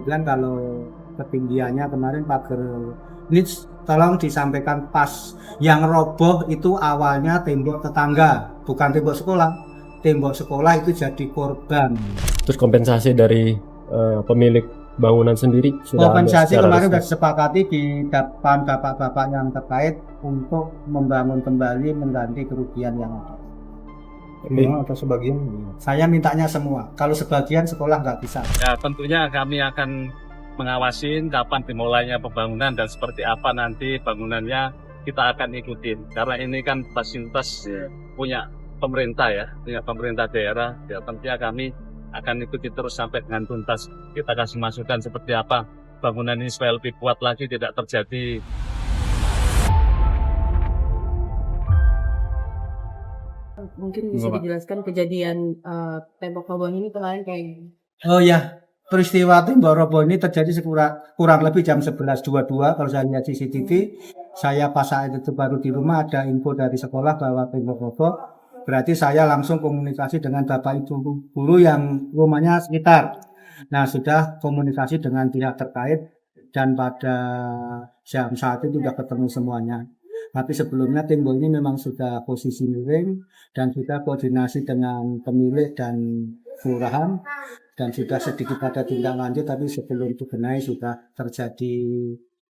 kemudian kalau ketinggiannya kemarin pagar ini tolong disampaikan pas yang roboh itu awalnya tembok tetangga, bukan tembok sekolah. Tembok sekolah itu jadi korban. Terus kompensasi dari pemilik bangunan sendiri sudah ada Kompensasi secara kemarin resmi? sudah disepakati di depan bapak-bapak yang terkait untuk membangun kembali mengganti kerugian yang ada. Semua atau sebagian? Saya mintanya semua. Kalau sebagian sekolah nggak bisa. Ya, tentunya kami akan mengawasin kapan dimulainya pembangunan dan seperti apa nanti bangunannya kita akan ikutin. Karena ini kan fasilitas punya pemerintah ya, punya pemerintah daerah. Ya tentunya kami akan ikuti terus sampai dengan tuntas. Kita kasih masukan seperti apa bangunan ini supaya lebih kuat lagi, tidak terjadi. Mungkin bisa dijelaskan kejadian tembok roboh ini kemarin kayak Oh ya, peristiwa tembok roboh ini terjadi kurang lebih jam 11.22 kalau saya lihat CCTV. Saya pas saat itu baru di rumah, ada info dari sekolah bahwa tembok roboh. Berarti saya langsung komunikasi dengan bapak ibu guru yang rumahnya sekitar. Nah, sudah komunikasi dengan pihak terkait dan pada jam 1 itu sudah ketemu semuanya. Tapi sebelumnya tembok ini memang sudah posisi miring dan sudah koordinasi dengan pemilik dan kelurahan dan sudah sedikit ada tindak lanjut, tapi sebelum dibenahi sudah terjadi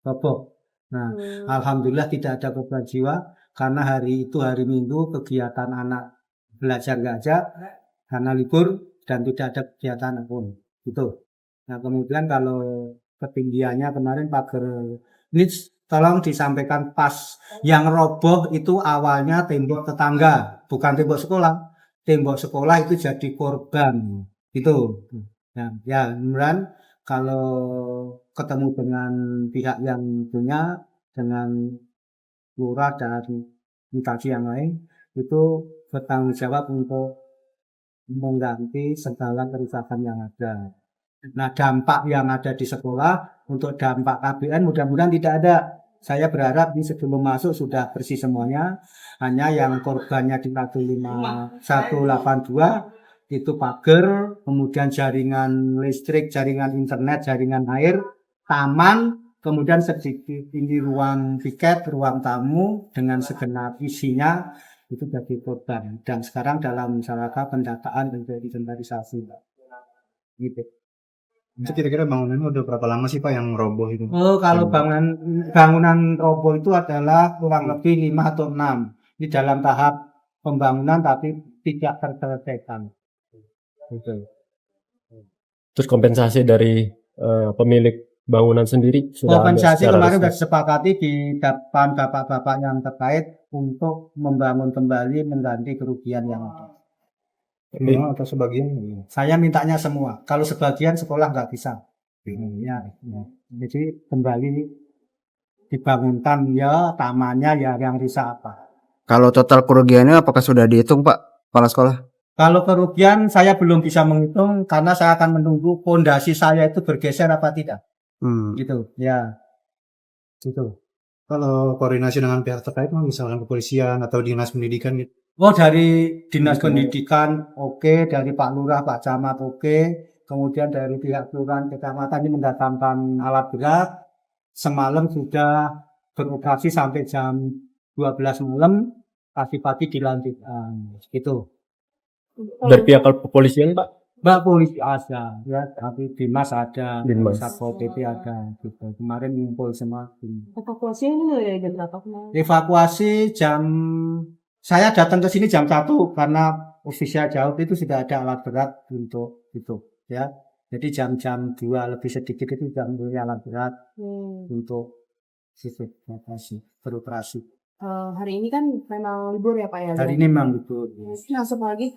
roboh. Nah, alhamdulillah tidak ada korban jiwa karena hari itu hari Minggu kegiatan anak belajar nggak ada karena libur dan tidak ada kegiatan apapun. Gitu. Nah, kemudian kalau ketinggiannya kemarin pagar ini tolong disampaikan pas yang roboh itu awalnya tembok tetangga, bukan tembok sekolah. Tembok sekolah itu jadi korban. Gitu. Nah, ya, kemudian kalau ketemu dengan pihak yang punya, dengan lurah dan instansi yang lain, itu bertanggung jawab untuk mengganti segala kerusakan yang ada. Nah, dampak yang ada di sekolah, untuk dampak KBN mudah-mudahan tidak ada. Saya berharap ini sebelum masuk sudah bersih semuanya. Hanya yang korbannya di 182 itu pagar, kemudian jaringan listrik, jaringan internet, jaringan air, taman, kemudian sedikit ini ruang piket, ruang tamu dengan segenap isinya itu jadi korban. Dan sekarang dalam rangka pendataan dan inventarisasi, gitu. Itu kira-kira bangunannya udah berapa lama sih Pak yang roboh itu? Oh, kalau bangunan roboh itu adalah kurang lebih 5 atau 6. Di dalam tahap pembangunan tapi tidak terselesaikan. Gitu. Terus kompensasi dari pemilik bangunan sendiri sudah ada Kompensasi secara kemarin resmi? sudah disepakati di depan bapak-bapak yang terkait untuk membangun kembali mengganti kerugian yang ada. Semua atau sebagian? Saya mintanya semua. Kalau sebagian sekolah nggak bisa. Ya. Jadi kembali dibangunkan ya tamannya ya yang rusak apa. Kalau total kerugiannya apakah sudah dihitung Pak kepala sekolah? Kalau kerugian saya belum bisa menghitung karena saya akan menunggu fondasi saya itu bergeser apa tidak. Gitu. Ya. Gitu. Kalau koordinasi dengan pihak terkait misalnya kepolisian atau dinas pendidikan gitu. Oh, dari dinas pendidikan oke, dari Pak Lurah, Pak Camat oke, kemudian dari pihak kelurahan kecamatan ini mendatangkan alat berat. Semalam sudah beroperasi sampai jam 12 malam, pagi-pagi dilanjutkan. Gitu. Dari pihak kepolisian Pak? Mbak polisi ada, ya, tapi Dimas ada, Dinas. Satpol PP ada, gitu. Kemarin ngumpul semua. evakuasinya ini dari jam berapa kemarin? Evakuasi saya datang ke sini jam 1 karena ofisial jauh itu sudah ada alat berat untuk itu, ya. Jadi jam 2 lebih sedikit itu jam alat berat untuk beroperasi. Hari ini kan memang libur ya Pak ya? Hari ini memang libur. Langsung lagi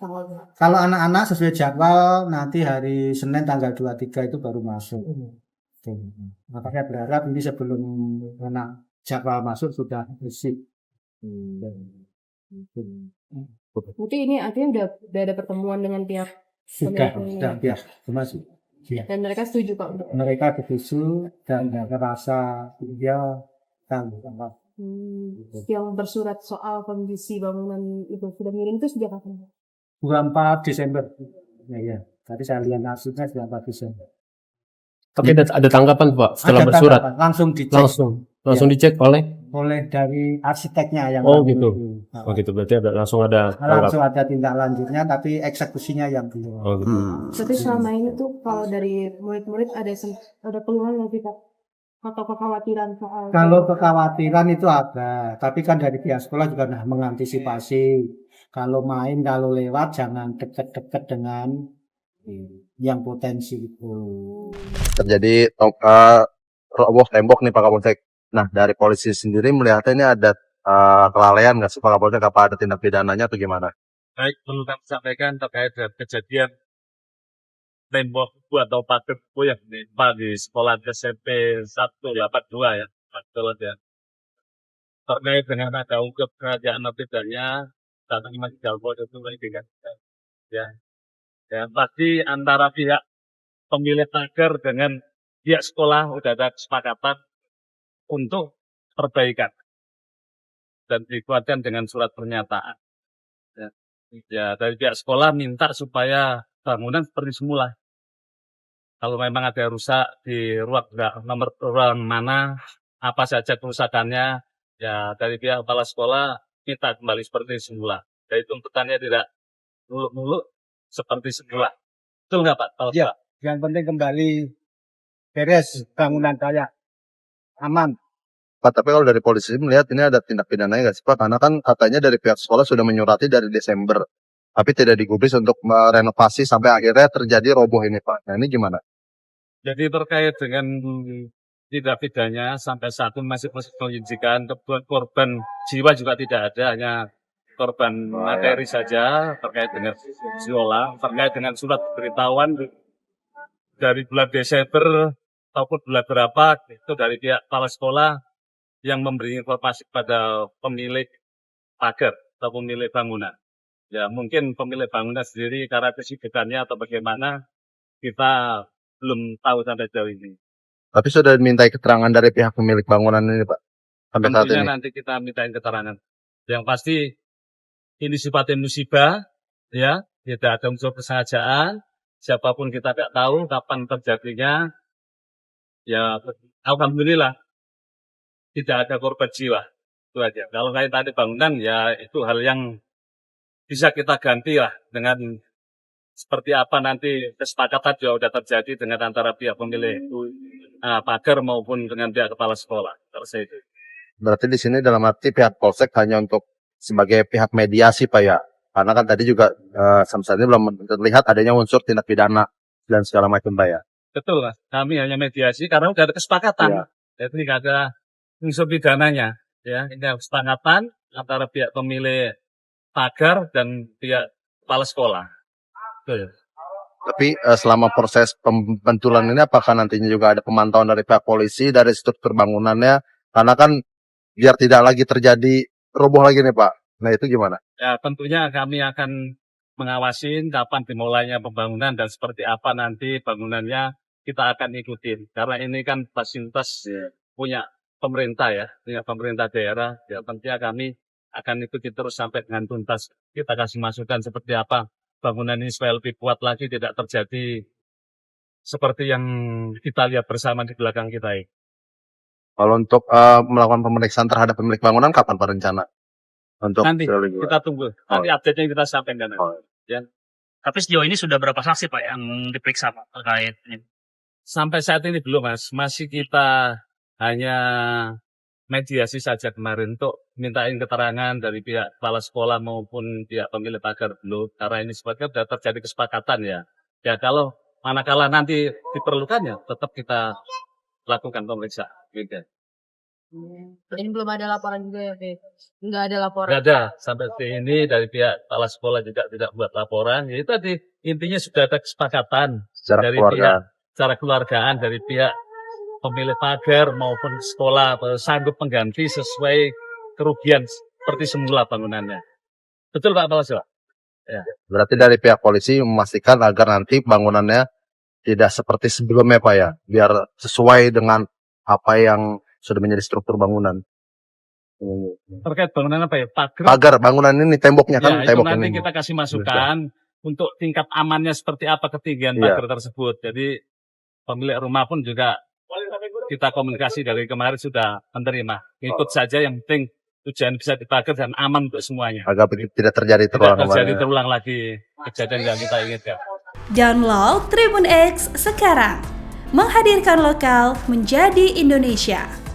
Kalau anak-anak sesuai jadwal nanti hari Senin tanggal 23 itu baru masuk. Makanya berharap ini sebelum anak jadwal masuk sudah bersih. Berarti ini artinya udah ada pertemuan dengan pihak Sudah pemilik biar masuk. dan mereka setuju Pak untuk Mereka setuju dan merasa dia tanggung. yang bersurat soal kondisi bangunan itu sudah ngirim itu sejak kapan? 24 Desember. Ya. Tadi saya lihat nasibnya sudah 4 Desember. Oke, ada tanggapan Pak setelah Ada bersurat? tanggapan, langsung dicek Langsung dicek oleh? oleh dari arsiteknya yang Oh, bangun gitu. itu. Oh gitu, berarti langsung ada Langsung tanggapan. ada tindak lanjutnya, tapi eksekusinya yang belum. Oh gitu. Tapi selama ini tuh kalau dari murid-murid ada keluhan nggak sih Pak? Atau kekhawatiran soal Kalau kekhawatiran itu ada, tapi kan dari pihak sekolah juga nah mengantisipasi. Kalau main, kalau lewat jangan deket-deket dengan yang potensi itu. Terjadi roboh tembok nih Pak Kapolsek. Nah, dari polisi sendiri melihatnya ini ada kelalaian nggak sih Pak Kapolsek? Apa ada tindak pidananya atau gimana? Baik, perlu kami sampaikan terkait dengan kejadian tembok buku atau pagar buku yang menimpa di sekolah SMP 182 ya, Pak Dolot ya. Terkait dengan ada ungkap kerajaan atau tidaknya, saat ini masih dalam proses penyelidikan. Ya, ya pasti antara pihak pemilik pagar dengan pihak sekolah sudah ada kesepakatan untuk perbaikan dan dikuatkan dengan surat pernyataan. Ya, dari pihak sekolah minta supaya bangunan seperti semula. Kalau memang ada rusak di ruang mana, apa saja kerusakannya, ya dari pihak kepala sekolah minta kembali seperti semula. Jadi tuntutannya tidak muluk-muluk seperti semula. Betul nggak Pak? Ya, yang penting kembali beres bangunan saya aman. Pak, tapi kalau dari polisi melihat ini ada tindak pidananya nggak sih Pak? Karena kan katanya dari pihak sekolah sudah menyurati dari Desember, tapi tidak digubris untuk merenovasi sampai akhirnya terjadi roboh ini Pak. Nah ini gimana? Jadi terkait dengan tindak pidananya sampai saat ini masih proses penyelidikan, korban jiwa juga tidak ada, hanya korban materi saja terkait dengan sekolah, terkait dengan surat pemberitahuan dari bulan Desember ataupun bulan berapa itu dari pihak kepala sekolah yang memberi informasi kepada pemilik pagar atau pemilik bangunan. Ya mungkin pemilik bangunan sendiri karena kesibukannya atau bagaimana kita belum tahu sampai jauh ini. Tapi sudah dimintai keterangan dari pihak pemilik bangunan ini Pak sampai saat Tentunya ini. nanti kita mintain keterangan. Yang pasti ini sifatnya musibah, ya tidak ada unsur kesengajaan. Siapapun kita tidak tahu kapan terjadinya. Ya alhamdulillah tidak ada korban jiwa. Itu aja. Kalau kayak tadi bangunan ya itu hal yang bisa kita ganti lah dengan seperti apa nanti kesepakatan juga sudah terjadi dengan antara pihak pemilik pagar maupun dengan pihak kepala sekolah. Terus itu. Berarti di sini dalam arti pihak Polsek hanya untuk sebagai pihak mediasi Pak ya? Karena kan tadi juga sampai saat ini belum terlihat adanya unsur tindak pidana dan segala macam Pak ya? Betul Mas, kami hanya mediasi karena sudah ada kesepakatan. Ya. Jadi tidak ada unsur pidananya. Ya, ini ada kesepakatan antara pihak pemilik pagar dan pihak kepala sekolah. Betul. Tapi selama proses pembentulan ini apakah nantinya juga ada pemantauan dari pihak polisi dari struktur bangunannya? Karena kan biar tidak lagi terjadi roboh lagi nih Pak. Nah itu gimana? Ya tentunya kami akan mengawasi kapan dimulainya pembangunan dan seperti apa nanti bangunannya kita akan ikutin. Karena ini kan fasilitas punya pemerintah ya, punya pemerintah daerah. Ya tentunya kami akan ikuti terus sampai dengan tuntas. Kita kasih masukan seperti apa bangunan ini supaya lebih kuat lagi, tidak terjadi seperti yang kita lihat bersama di belakang kita ini. Kalau untuk melakukan pemeriksaan terhadap pemilik bangunan kapan Pak rencana? Untuk Nanti kita tunggu. Nanti update-nya kita sampaikan. Ya. Tapi sejauh ini sudah berapa saksi Pak yang diperiksa Pak terkait ini? Sampai saat ini belum Mas. Masih kita hanya mediasi saja kemarin untuk mintain keterangan dari pihak kepala sekolah maupun pihak pemilik pagar belum. Karena ini sebabnya sudah terjadi kesepakatan ya. Ya kalau manakala nanti diperlukan ya tetap kita lakukan pemeriksaan. Gitu. Ini belum ada laporan juga ya, Pak? Nggak ada laporan. Nggak ada. Sampai detik ini dari pihak kepala sekolah juga tidak buat laporan. Ya, itu tadi intinya sudah ada kesepakatan secara dari keluarga. pihak secara keluargaan dari pihak pemilik pagar maupun sekolah sanggup mengganti sesuai kerugian seperti semula bangunannya. Betul Pak Kepala Sekolah? Ya. Berarti dari pihak polisi memastikan agar nanti bangunannya tidak seperti sebelumnya Pak ya, biar sesuai dengan apa yang sudah menjadi struktur bangunan. Terkait bangunan apa ya? Pagar bangunan ini temboknya kan, Ya, itu tembok nanti ini. kita kasih masukan untuk tingkat amannya seperti apa ketinggian Iya. pagar tersebut. Jadi pemilik rumah pun juga kita komunikasi dari kemarin sudah menerima. Ikut saja, yang penting tujuan bisa dipakai dan aman untuk semuanya. Agar tidak terjadi Tidak terulang terjadi kembali. terulang lagi kejadian yang kita inginkan. Download Tribun X sekarang. Menghadirkan lokal menjadi Indonesia.